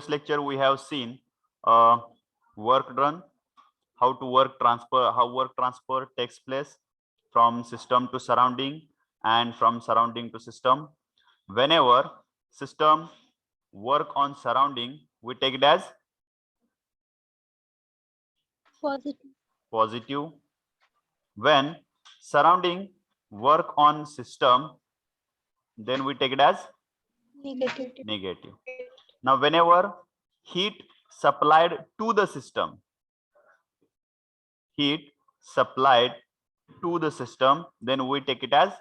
lecture we have seen work done, how work transfer takes place from system to surrounding and from surrounding to system. Whenever system work on surrounding, we take it as positive. When surrounding work on system, then we take it as negative. Now whenever heat supplied to the system, then we take it as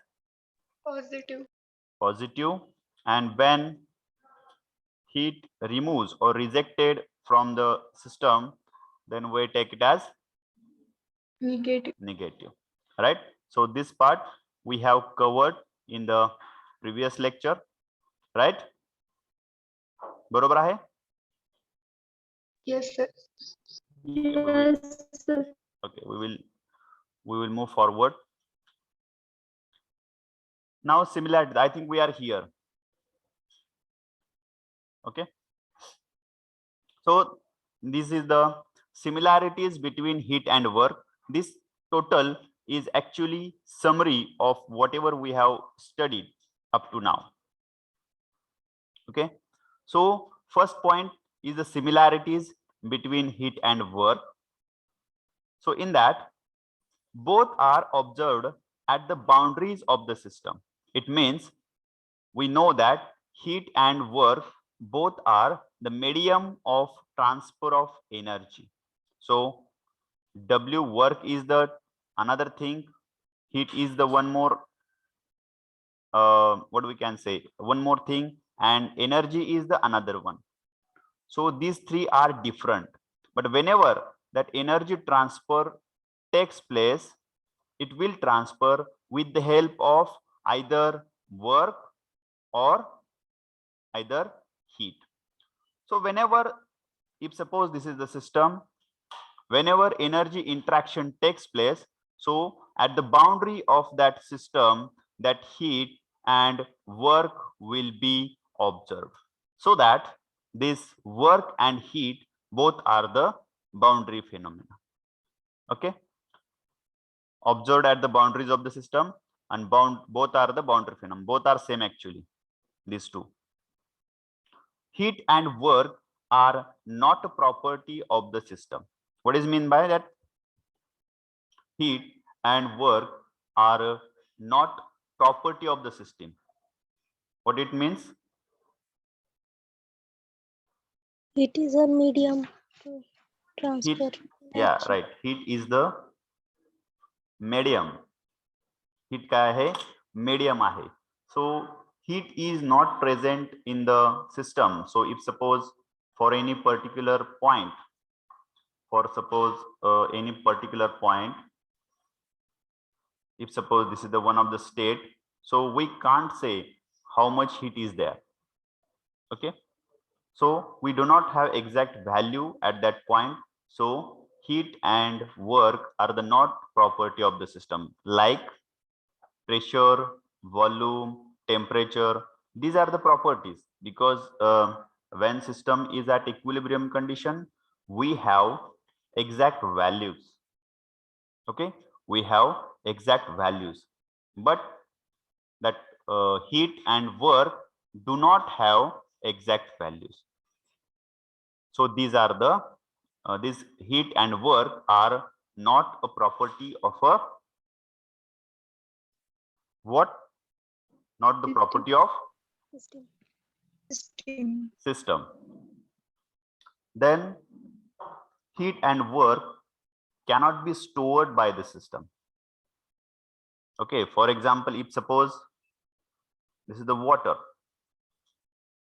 positive. And when heat removes or rejected from the system, then we take it as negative, right? So this part we have covered in the previous lecture, right? बरोबर आहे? Yes, sir. Okay, we will move forward. Now similarity, I think we are here. Okay, so this is the similarities between heat and work. This total is actually summary of whatever we have studied up to now. Okay, so first point is the similarities between heat and work. So in that, both are observed at the boundaries of the system. It means we know that heat and work both are the medium of transfer of energy. So W work is the another thing, heat is the one more what we can say, one more thing, and energy is the another one. So these three are different, but whenever that energy transfer takes place, it will transfer with the help of either work or either heat. So whenever, if suppose this is the system, whenever energy interaction takes place, so at the boundary of that system, that heat and work will be observed, so that this work and heat both are the boundary phenomena. Okay, observed at the boundaries of the system, and both are the boundary phenomena, both are same actually, these two. Heat and work are not a property of the system. What is mean by that? Heat and work are not property of the system. What it means? It is a medium to transfer. Heat, yeah, right. Heat is the medium. Heat काय आहे? Medium आहे. So heat is not present in the system. So if suppose for any particular point, if suppose this is the one of the state, so we can't say how much heat is there. Okay, so we do not have exact value at that point. So heat and work are the not property of the system, like pressure, volume, temperature. These are the properties, because when system is at equilibrium condition, we have exact values. Okay, we have exact values, but that heat and work do not have exact values. So these are the this heat and work are not a property of a what? Not the property of system. Then heat and work cannot be stored by the system. Okay, for example, if suppose this is the water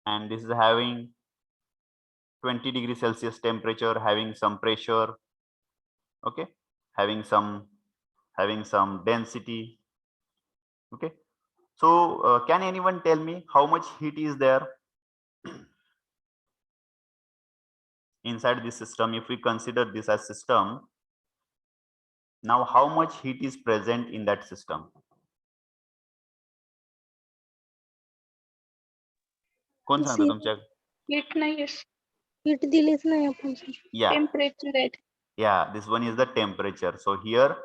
and this is having 20 degrees Celsius temperature, having some pressure, okay, having some density. Okay, so can anyone tell me how much heat is there inside this system? If we consider this as system, now how much heat is present in that system? कोण सांगतो तुमच्या? Heat नाही, heat दिलीच नाही आपण sir. या temperature आहे. yeah, this one is the temperature. So here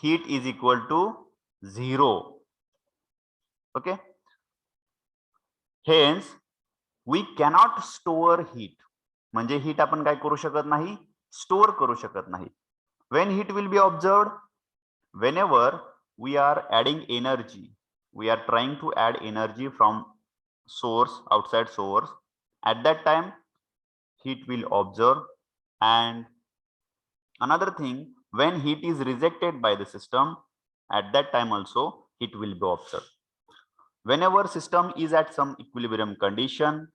heat is equal to 0. Okay, hence we cannot store heat. म्हणजे heat आपण काय करू शकत नाही, स्टोअर करू शकत नाही. When heat will be observed? Whenever we are adding energy, we are trying to add energy from source, outside source. At that time heat will observe. And another thing, when heat is rejected by the system, at that time also heat will be observed. Whenever system is at some equilibrium condition,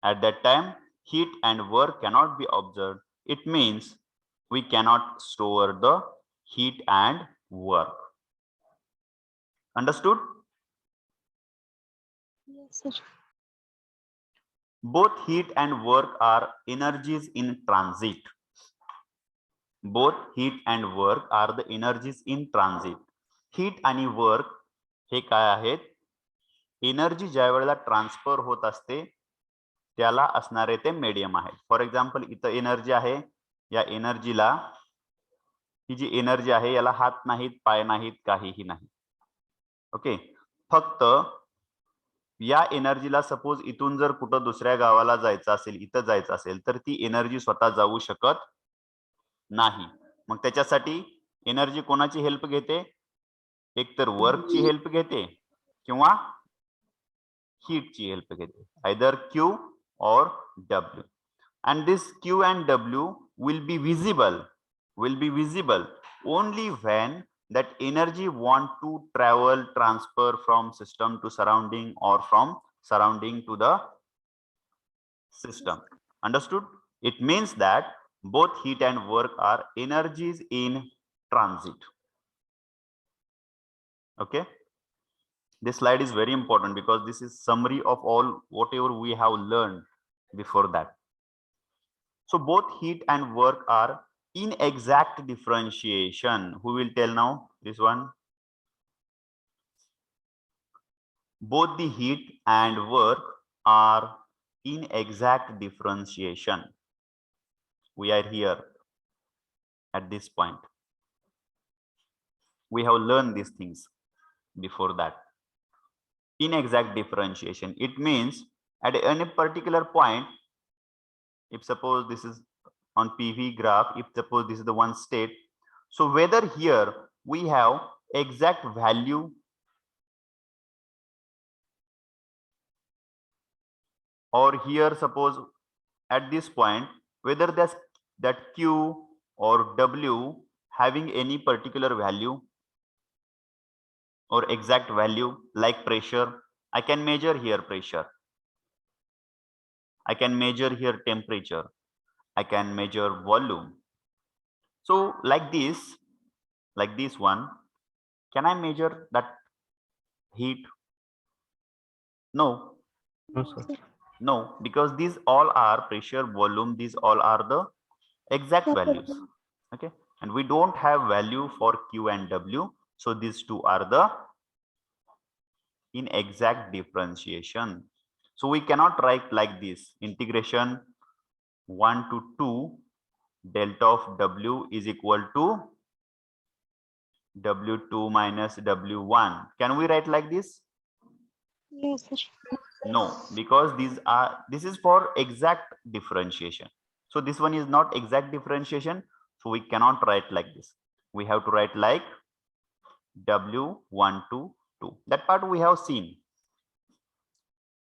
at that time heat and work cannot be observed. It means we cannot store the heat and work. Understood? Yes, sir. Both heat and work are energies in transit. Both heat and work are the energies in transit. Heat आणि work हे काय आहेत? Energy ज्या वेळेला transfer होत असते त्याला असणारे ते मीडियम आहेत. फॉर एक्झाम्पल इथं एनर्जी आहे, या एनर्जीला, ही जी एनर्जी आहे याला हात नाहीत, पाय नाहीत, काहीही नाही. ओके, फक्त या एनर्जीला सपोज इथून जर कुठं दुसऱ्या गावाला जायचं असेल, इथं जायचं असेल, तर ती एनर्जी स्वतः जाऊ शकत नाही. मग त्याच्यासाठी एनर्जी कोणाची हेल्प घेते? एक तर वर्कची हेल्प घेते किंवा हीटची हेल्प घेते, either Q or W. And this Q and W will be visible only when that energy want to transfer from system to surrounding or from surrounding to the system. Understood? It means that both heat and work are energies in transit. Okay, this slide is very important because this is summary of all whatever we have learned before that. So both heat and work are inexact differentiation. Who will tell now this one? Both the heat and work are inexact differentiation. We are here at this point. We have learned these things before that. Inexact differentiation, it means at any particular point, if suppose this is on PV graph, if suppose this is the one state, so whether here we have exact value or here suppose at this point, whether that Q or W having any particular value or exact value, like pressure, I can measure here pressure, I can measure here temperature, I can measure volume. So like this one, can I measure that heat? No. No, sir. No, because these all are pressure, volume, these all are the exact values. Okay, and we don't have value for Q and W, so these two are the inexact differentiation. So we cannot write like this, integration 1 to 2 delta of W is equal to W2 minus W1. Can we write like this? Yes, sir. No, because this is for exact differentiation. So this one is not exact differentiation, so we cannot write like this. We have to write like W1 to 2. That part we have seen.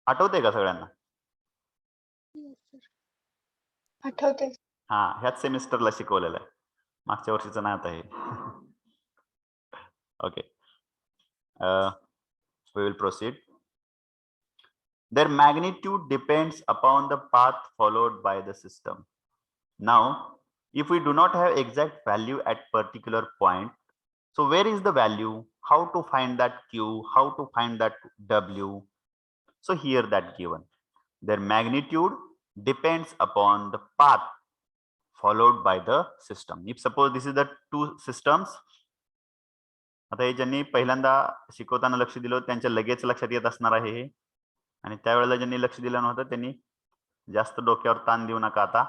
आठवते का सगळ्यांना? Yes, sir. आठवते. हा, ह्याच सेमिस्टरला शिकवलेलं आहे, मागच्या वर्षीचं नाही आता हे. Okay, we will proceed. Their magnitude depends upon the path followed by the system. Now, if we do not have exact value at particular point, so where is the value? How to find that Q? How to find that W? So here that given. Their magnitude depends upon the path followed by the system. If suppose this is the two systems, आता हे ज्यांनी पहिल्यांदा शिकवताना लक्ष दिलं त्यांच्या लगेच लक्षात येत असणार आहे हे. आणि त्यावेळेला ज्यांनी लक्ष दिलं नव्हतं त्यांनी जास्त डोक्यावर ताण देऊ नका आता.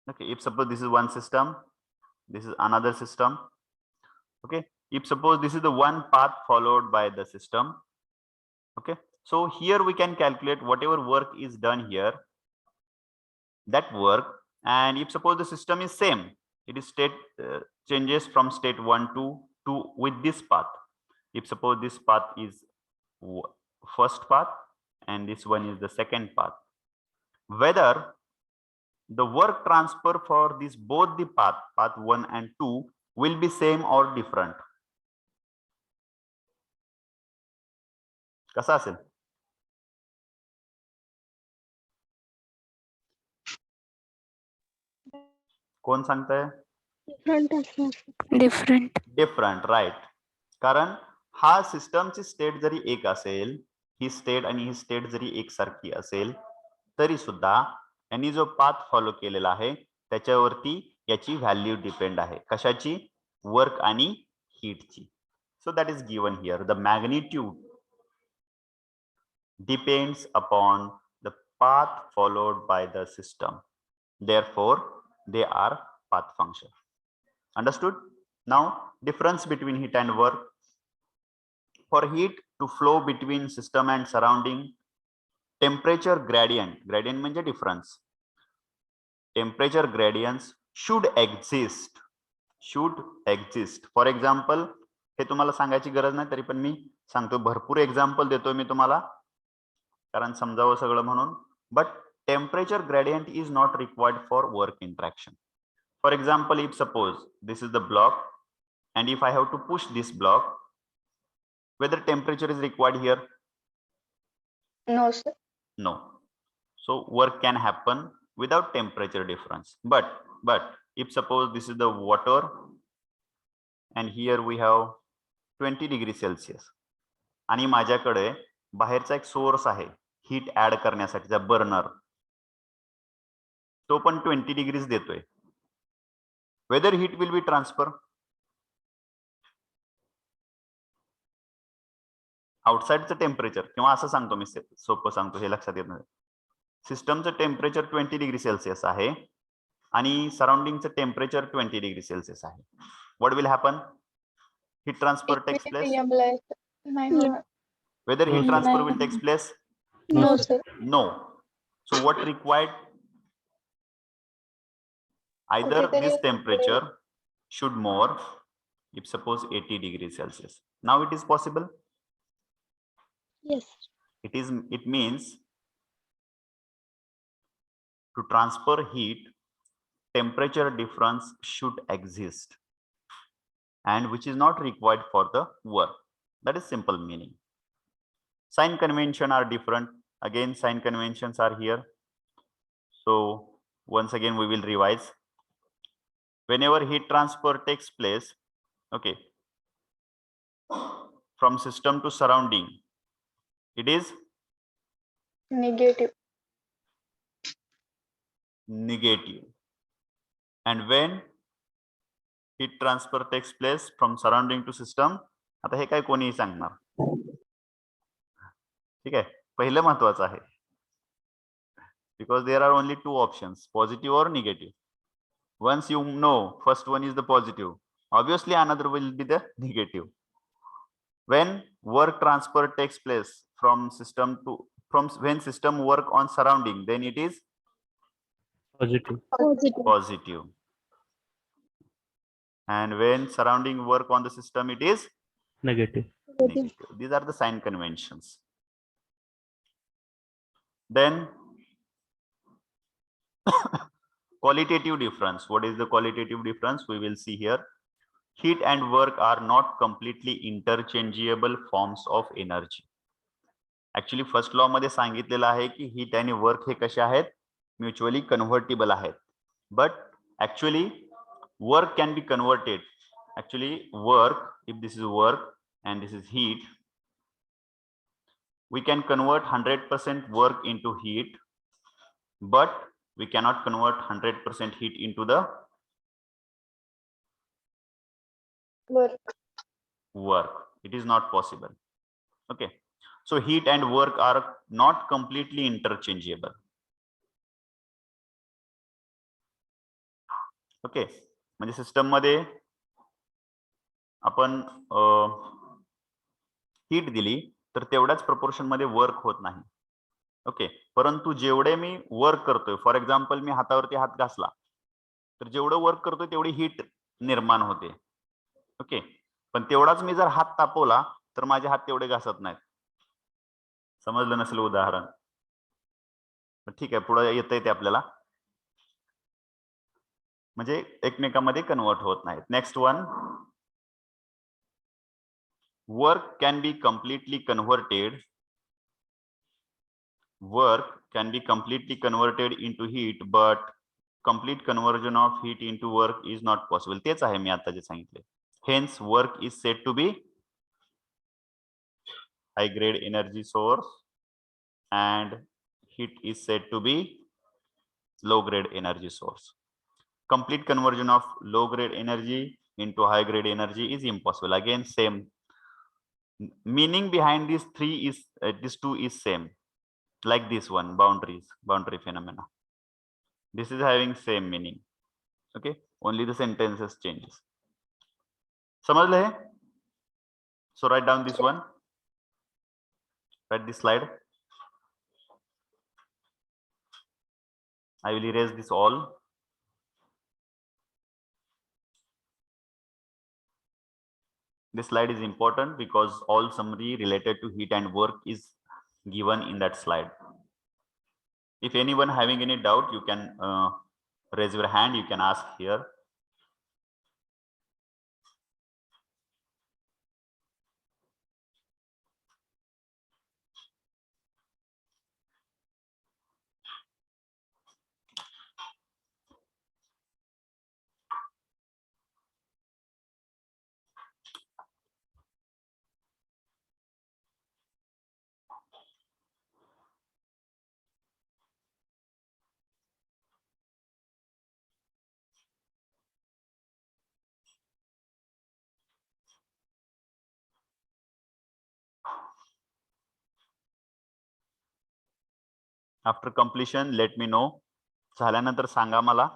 Okay, if suppose this is one system, this is another system. Okay, if suppose this is the one path followed by the system. Okay, so here we can calculate whatever work is done here, that work, and if suppose the system is same, it is state changes from state 1 to 2 with this path. If suppose this path is first path and this one is the second path, whether the work transfer for this both the path 1 and 2 will be same or different. कसा असेल? कोण सांगताय? Different. Different, right. कारण हा सिस्टमची state जरी एक असेल, ही state आणि ही स्टेट जरी एकसारखी असेल तरी सुद्धा यांनी जो पाथ फॉलो केलेला आहे त्याच्यावरती याची व्हॅल्यू डिपेंड आहे. कशाची? वर्क आणि हीटची. So that is given here. The magnitude depends upon the path followed by the system. Therefore, they are path function. Understood? Now, difference between heat and work. For heat to flow between system and surrounding, temperature gradient म्हणजे difference. Temperature gradients should exist. For example, हे तुम्हाला सांगायची गरज नाही तरी पण मी सांगतो. भरपूर example देतोय मी तुम्हाला कारण समजावं सगळं म्हणून. But temperature gradient is not required for work interaction. For example, if suppose this is the block and if I have to push this block, whether temperature is required here? No, sir. No. So work can happen without temperature difference. But if suppose this is the water and here we have 20 degree Celsius आणि माझ्याकडे बाहेरचा एक source आहे heat add करण्यासाठीचा burner, तो पण 20 degrees देतोय. Whether heat will be transfer आउटसाइडचं टेम्परेचर, किंवा असं सांगतो मी, सोपं सांगतो, हे लक्षात येत नाही. सिस्टमचं टेम्परेचर 20 डिग्री सेल्सिअस आहे आणि सराउंडिंगचं टेम्परेचर 20 डिग्री सेल्सिअस आहे. What will happen? Heat transfer takes place. Whether heat transfer will take place? No, sir. No. So what required? Either this temperature should more, if suppose 80 degrees Celsius. Now it is possible? Yes. It means to transfer heat, temperature difference should exist, and which is not required for the work. That is simple meaning. Sign convention are different. Again, sign conventions are here. So once again we will revise. Whenever heat transfer takes place, okay, from system to surrounding, it is Negative. And when heat transfer takes place from surrounding to system, आता हे काय कोणीही सांगणार. ठीक आहे, पहिलं महत्वाचं आहे, because there are only two options, positive or negative. Once you know first one is the positive, obviously another will be the negative. When work transfer takes place from when system work on surrounding, then it is positive. And when surrounding work on the system, it is negative. These are the sign conventions. Then qualitative difference. What is the qualitative difference? We will see here. Heat and work are not completely interchangeable forms of energy. Actually first law मध्ये सांगितलेलं आहे की heat आणि work हे कसे आहेत? Mutually convertible आहेत. But actually work can be converted. Actually work, if this is work and this is heat, we can convert 100% work into heat, but we cannot convert 100% heat into the Work. work. It is not possible. Okay. So heat and work are not completely interchangeable. Okay, म्हणजे system मध्ये आपण heat दिली तर तेवढ्याच proportion मध्ये work होत नाही. Okay, परंतु जेवढे मी वर्क करतोय, फॉर एक्झाम्पल मी हातावरती हात घासला तर जेवढं वर्क करतोय तेवढी हीट निर्माण होते. ओके, पण तेवढाच मी जर हात तापवला तर माझे हात तेवढे घासत नाहीत. समजलं नसेल उदाहरण, ठीक आहे, पुढे येतंय ते आपल्याला, म्हणजे एकमेकांमध्ये कन्वर्ट होत नाहीत. Next one, work can be completely converted into heat, but complete conversion of heat into work is not possible. तेच आहे मी आता जे सांगितले. Hence work is said to be high grade energy source and heat is said to be low grade energy source. Complete conversion of low grade energy into high grade energy is impossible. Again, same meaning behind these these two is same. Like this one, boundary phenomena. This is having same meaning. Okay, only the sentences changes. समझले है? So write down this one. Write this slide. I will erase this all. This slide is important because all summary related to heat and work is given in that slide. If anyone having any doubt, you can raise your hand. You can ask here. After completion, let me know. झाल्यानंतर सांगा मला.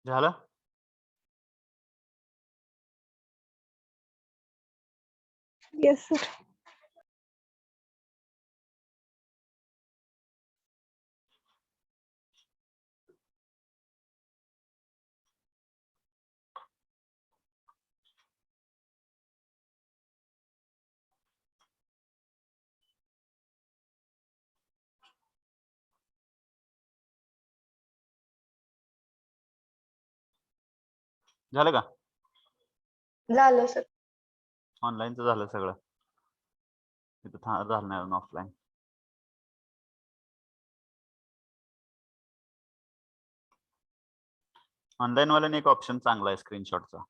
झालं? Yes, sir. झालं का? झालं sir. ऑनलाईनचं झालं सगळं. तिथं झालं नाही ऑफलाईन. ऑनलाईन वाल्याने एक ऑप्शन चांगला आहे स्क्रीनशॉटचा.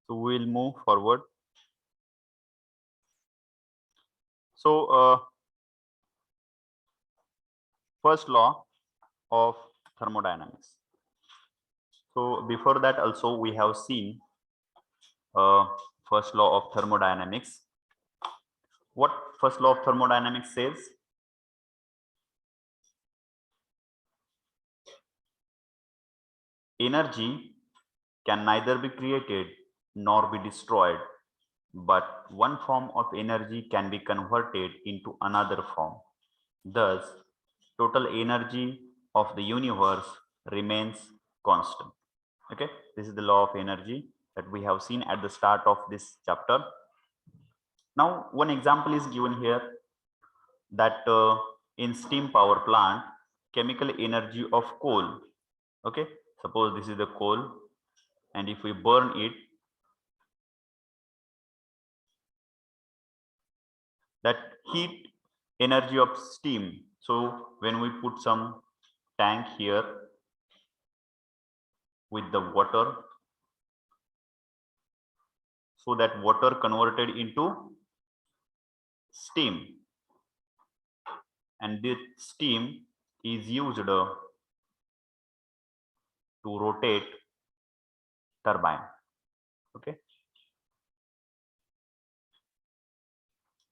So we'll move forward. So first law of thermodynamics. So before that also we have seen first law of thermodynamics. What first law of thermodynamics says? Energy can neither be created nor be destroyed, but one form of energy can be converted into another form. Thus, total energy of the universe remains constant. Okay, this is the law of energy that we have seen at the start of this chapter. Now, one example is given here that in steam power plant, chemical energy of coal. Okay, suppose this is the coal, and if we burn it, that heat energy of steam. So when we put some tank here with the water, so that water converted into steam, and this steam is used to rotate turbine. Okay,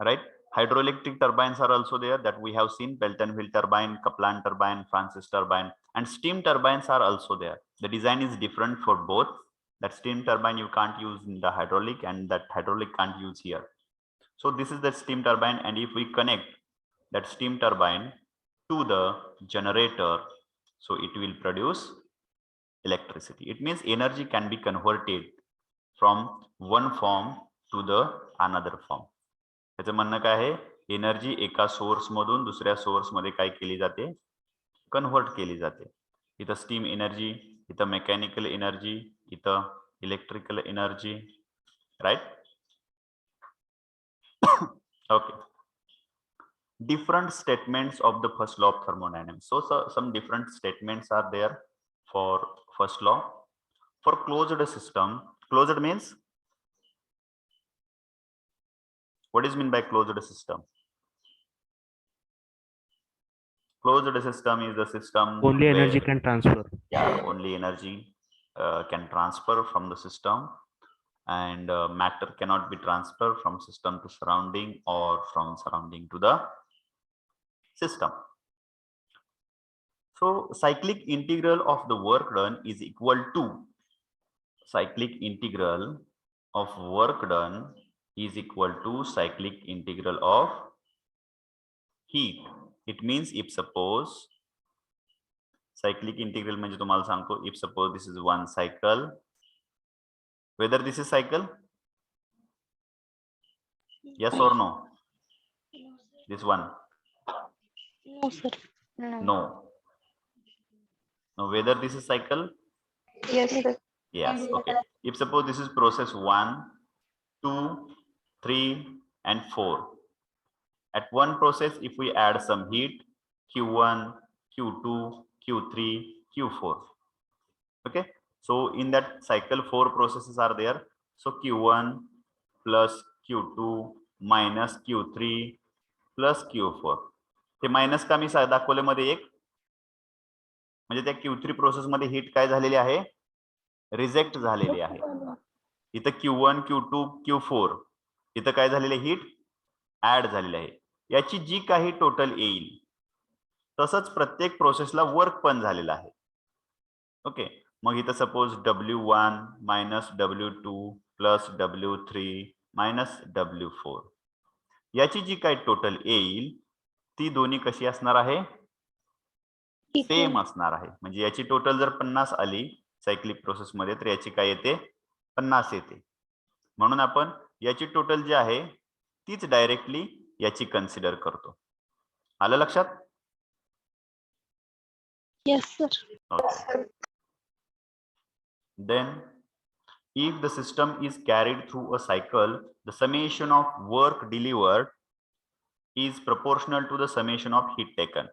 right? Hydroelectric turbines are also there that we have seen: Pelton wheel turbine, Kaplan turbine, Francis turbine, and steam turbines are also there. The design is different for both. That steam turbine you can't use in the hydraulic, and that hydraulic can't use here. So this is the steam turbine, and if we connect that steam turbine to the generator, so it will produce electricity. It means energy can be converted from one form to the another form. त्याचं म्हणणं काय आहे, energy एका source मधून दुसऱ्या source मध्ये काय केली जाते, कन्व्हर्ट केली जाते. इथं स्टीम एनर्जी, इथं मेकॅनिकल एनर्जी, इथं electrical energy, right. Okay. Different statements of the first law of thermodynamics. So some different statements are there for first law. For closed system, closed means, what is mean by closed system? Closed system is the system Only energy where, can transfer. yeah, only energy can transfer from the system, and matter cannot be transferred from system to surrounding or from surrounding to the system. So cyclic integral of the work done is equal to, cyclic integral of work done is equal to cyclic integral of heat. It means if suppose, cyclic integral म्हणजे तुम्हाला सांगतो, if suppose this is one cycle, whether this is cycle, yes or no, this one, No, sir. no, no, whether this is cycle, Yes, sir. yes, okay. If suppose this is process 1, 2, 3 and 4, at one process if we add some heat, Q1, Q2, Q3, Q4, okay. So in that cycle 4 processes are there. So Q1 plus Q2 minus Q3 plus Q4. Hey minus का मी दाखवले मध्ये एक, म्हणजे त्या Q3 process मध्ये heat काय झालेली आहे, रिजेक्ट झालेली आहे. इथं Q1, Q2, Q4 इथं काय झालेले, हीट ऍड झालेली आहे. याची जी काही टोटल येईल तसंच प्रत्येक प्रोसेसला वर्क पण झालेलं आहे. ओके, मग इथं suppose W1 minus W2 plus W3 minus W4, याची जी काही टोटल येईल ती दोन्ही कशी असणार आहे, सेम असणार आहे. म्हणजे याची टोटल जर 50 आली सायक्लिक प्रोसेस मध्ये, तर याची काय येते, 50 येते. म्हणून आपण याची टोटल जी आहे तीच डायरेक्टली याची कन्सिडर करतो. आलं लक्षात? Yes, sir. Okay. Then if the system is carried through a cycle, the summation of work delivered is proportional to the summation of heat taken.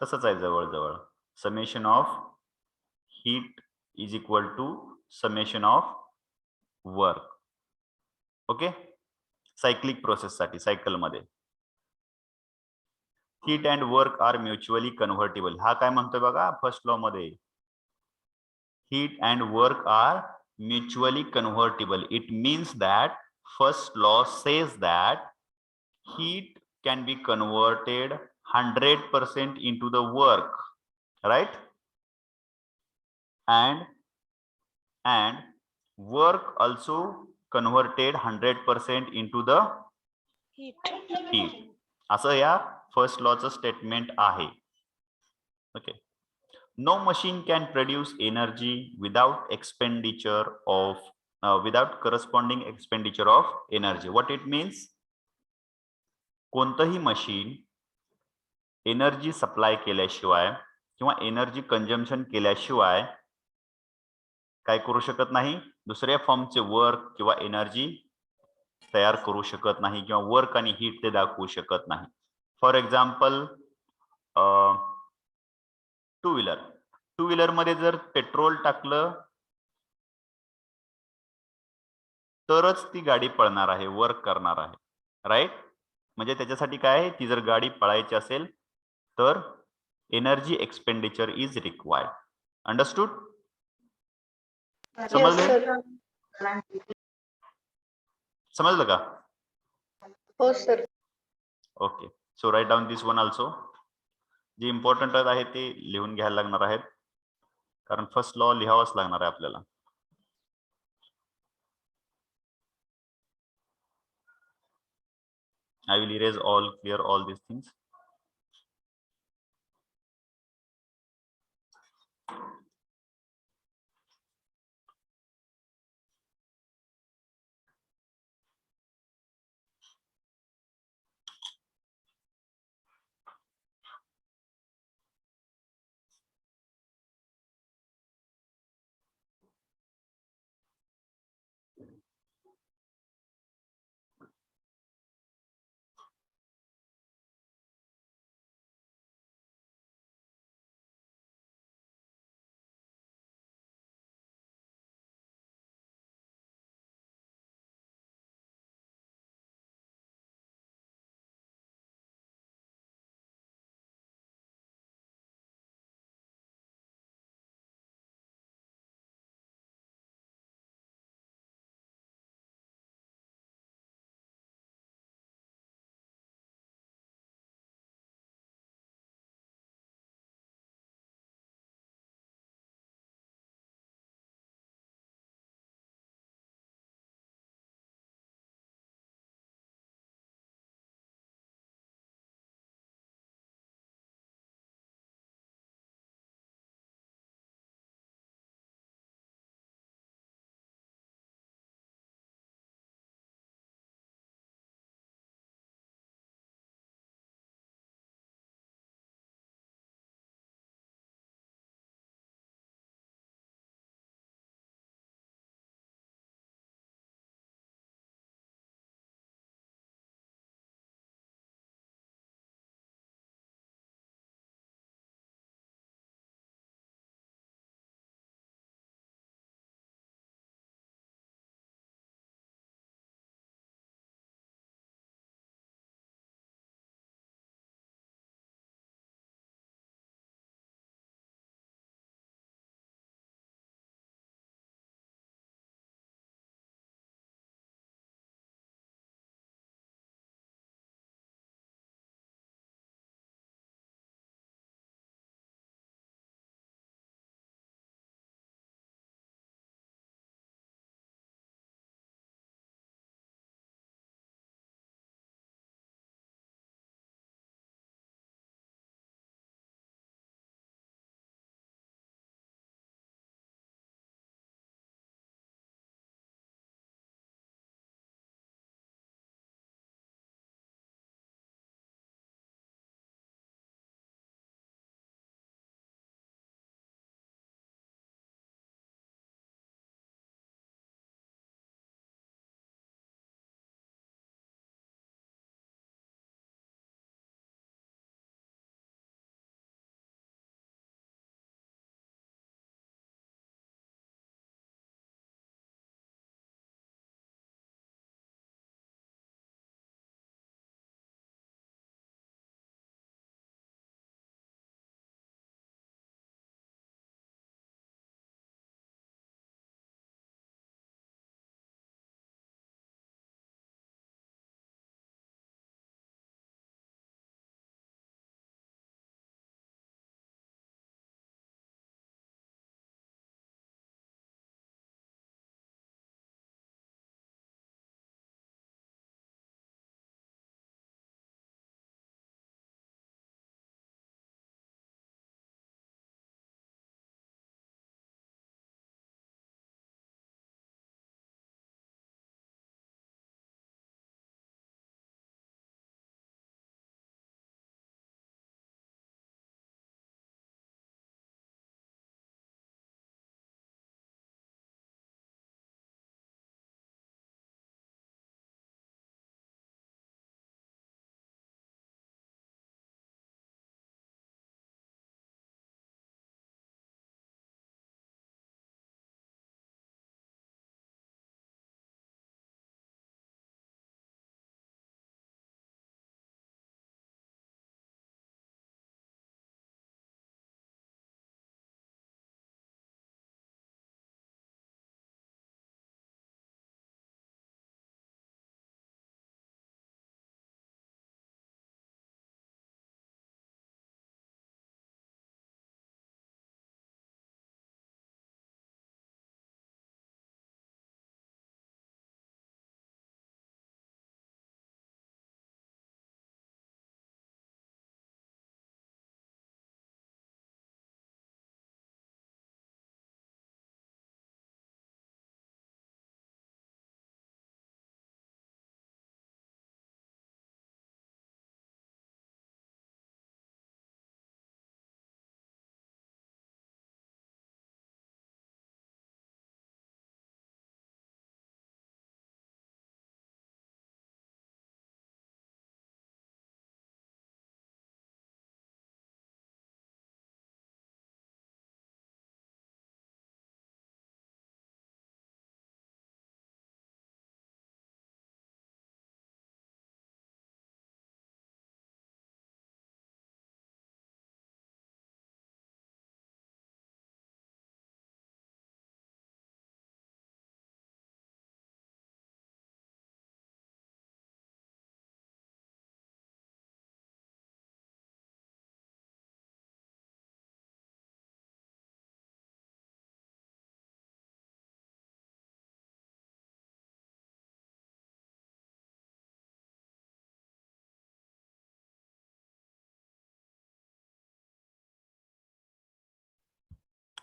तसंच आहे जवळ, summation of heat is equal to summation of work. Okay, cyclic process साठी cycle मध्ये heat and work are mutually convertible. हा काय म्हणतोय बघा first law मध्ये, heat and work are mutually convertible. It means that first law says that heat can be converted 100% into the work, right? And work also converted 100% into the heat. असं या first लॉचं statement आहे. Okay, no machine can produce energy without expenditure of without corresponding expenditure of energy. What it means? कोणतंही machine energy supply केल्याशिवाय किंवा energy consumption केल्याशिवाय काय करू शकत नाही, दुसऱ्या फॉर्मचे वर्क किंवा एनर्जी तयार करू शकत नाही, किंवा वर्क आणि हीट ते दाखवू शकत नाही. फॉर एक्झाम्पल, टू व्हीलर मध्ये जर पेट्रोल टाकलं तरच ती गाडी पळणार आहे, वर्क करणार आहे, राईट? म्हणजे त्याच्यासाठी काय आहे, ती जर गाडी पळायची असेल तर energy expenditure is required. Understood? समजलं का? हो sir. Okay, so write down this one also. जे इम्पॉर्टंट आहे ते लिहून घ्यायला लागणार आहेत, कारण फर्स्ट लॉ लिहावाच लागणार आहे आपल्याला. I will erase clear all these things.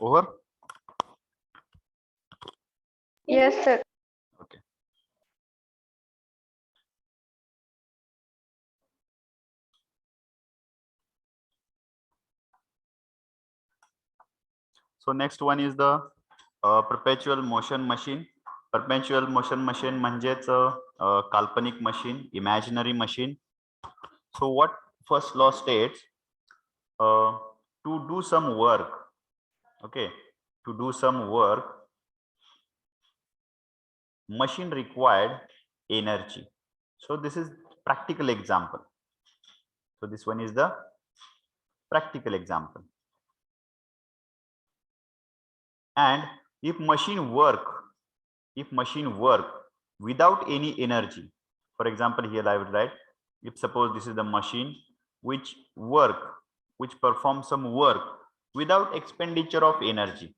Over? Yes, sir. Okay. So next one is the perpetual motion machine. Perpetual motion machine म्हणजेच काल्पनिक machine, imaginary machine. So what first law states, to do some work, okay, to do some work, machine required energy. So this is practical example. So this one is the practical example. And if machine work without any energy, for example, here I would write, if suppose this is the machine which performs some work without expenditure of energy,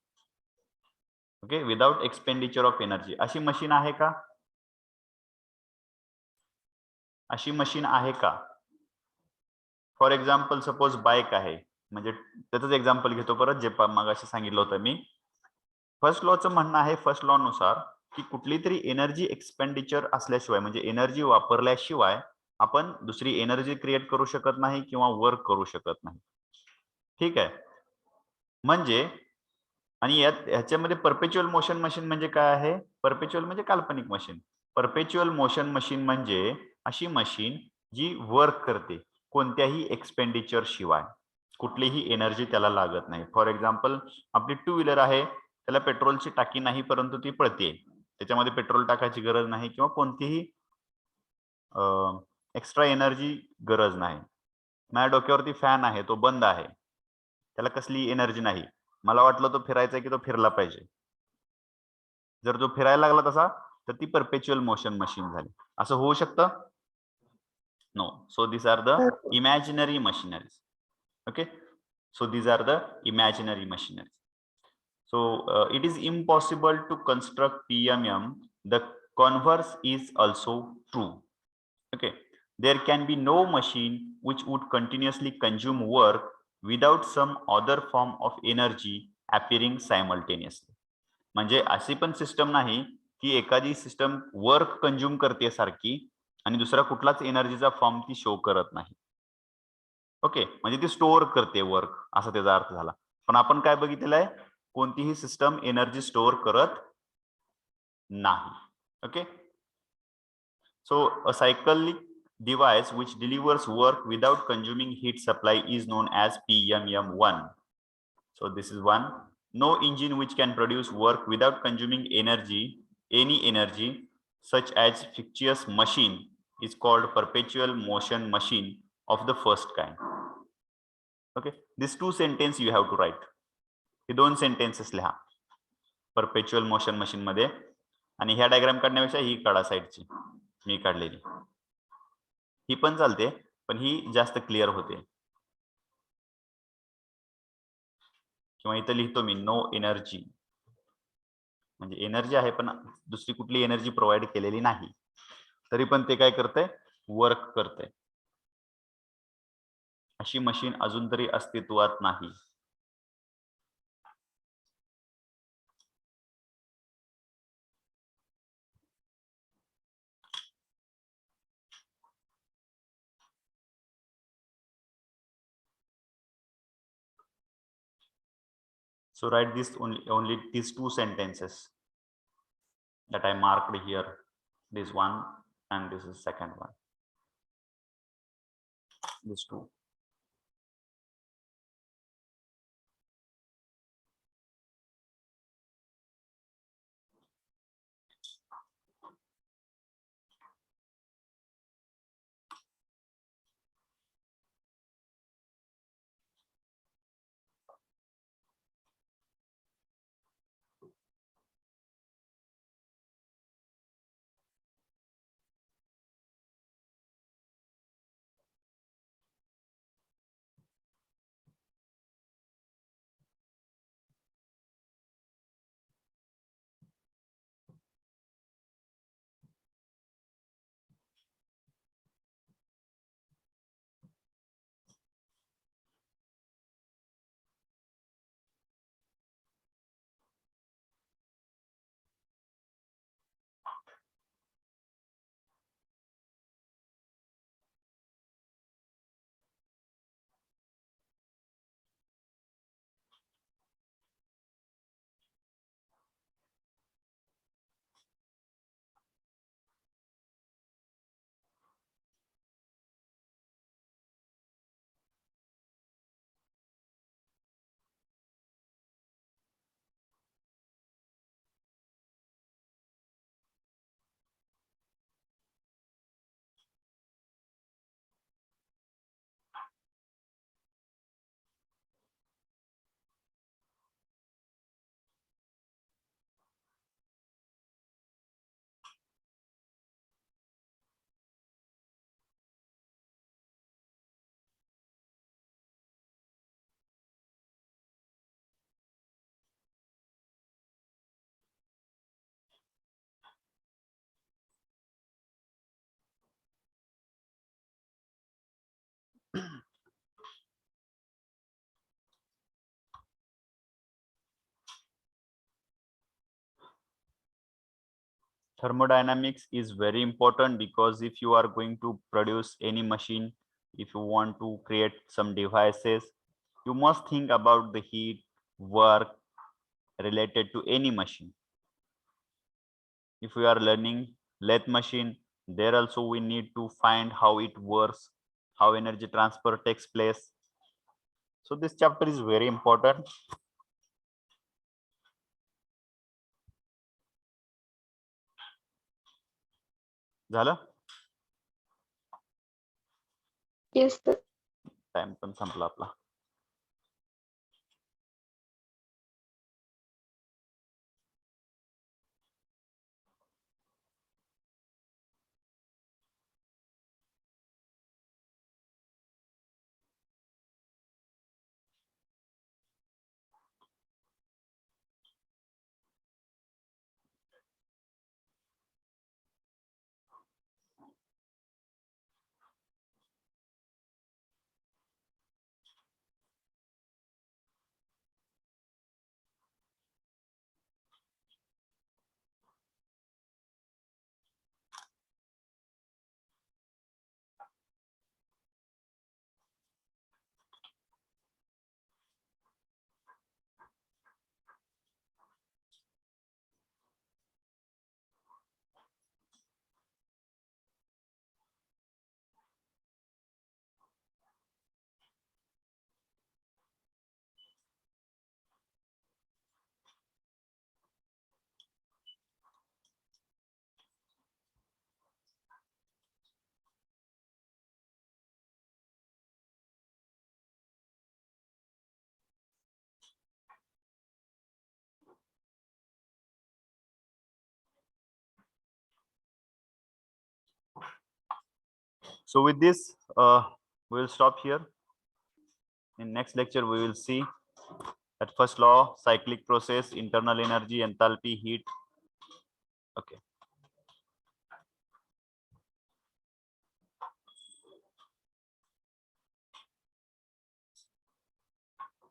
okay, without expenditure of energy, अशी machine आहे का? अशी machine आहे का? For example suppose bike आहे, म्हणजे त्याचंच example घेतो परत, जे मगाशी सांगितलं होतं मी. फर्स्ट लॉचं म्हणणं आहे, फर्स्ट लॉ नुसार, की कुठली तरी एनर्जी एक्सपेंडिचर असल्याशिवाय, म्हणजे एनर्जी वापरल्याशिवाय आपण दुसरी एनर्जी क्रिएट करू शकत नाही किंवा वर्क करू शकत नाही. ठीक आहे. म्हणजे आणि ह्याच्यामध्ये परपेच्युअल मोशन मशीन म्हणजे काय आहे? परपेच्युअल म्हणजे काल्पनिक मशीन. परपेच्युअल मोशन मशीन म्हणजे अशी मशीन जी वर्क करते कोणत्याही एक्सपेंडिचर शिवाय, कुठलीही एनर्जी त्याला लागत नाही. फॉर एक्झाम्पल, आपली टू व्हीलर आहे, त्याला पेट्रोलची टाकी नाही, परंतु ती पळते, त्याच्यामध्ये पेट्रोल टाकायची गरज नाही किंवा कोणतीही एक्स्ट्रा एनर्जी गरज नाही. माझ्या डोक्यावरती फॅन आहे, तो बंद आहे, त्याला कसली एनर्जी नाही, मला वाटलं तो फिरायचा की तो फिरला पाहिजे, जर तो फिरायला लागला तसा, तर ती परपेच्युअल मोशन मशीन झाली. असं होऊ शकतं? No. So these are the imaginary machineries. Okay, so these are the imaginary machineries. So it is impossible to construct PMM. The converse is also true. Okay, there can be no machine which would continuously consume work without some other form of energy appearing simultaneously. म्हणजे अशी पण system नाही की एखादी system work consume करते सारखी आणि दुसरा कुठलाच एनर्जीचा फॉर्म ती शो करत नाही. ओके, म्हणजे ती स्टोअर करते वर्क, असा त्याचा अर्थ झाला. पण आपण काय बघितलेलं आहे, कोणतीही सिस्टम एनर्जी स्टोअर करत नाही. Okay, so a cyclic device which delivers work without consuming heat supply is known as PMM1. So this is one. No engine which can produce work without consuming any energy, such as fictitious machine, is called perpetual motion machine of the first kind. Okay, these two sentences you have to write. हे दोन sentences लिहा परपेच्युअल motion machine मध्ये. आणि ह्या diagram काढण्यापेक्षा ही काढा साईडची, मी काढलेली, ही पण चालते, पण ही जास्त क्लिअर होते. किंवा इथं लिहितो मी नो एनर्जी, म्हणजे एनर्जी आहे पण दुसरी कुठली एनर्जी प्रोव्हाइड केलेली नाही, तरी पण ते काय करते, वर्क करते. अशी मशीन अजून तरी अस्तित्वात नाही. So write this only these two sentences that I marked here. This one and this is second one. These two. thermodynamics is very important, because if you are going to produce any machine, if you want to create some devices, you must think about the heat, work related to any machine. If we are learning lathe machine, there also we need to find how it works, how energy transfer takes place. So this chapter is very important. झालं? Yes, sir. Time पण संपला आपला. So with this, we will stop here. In next lecture, we will see at first law, cyclic process, internal energy, enthalpy, heat. Okay.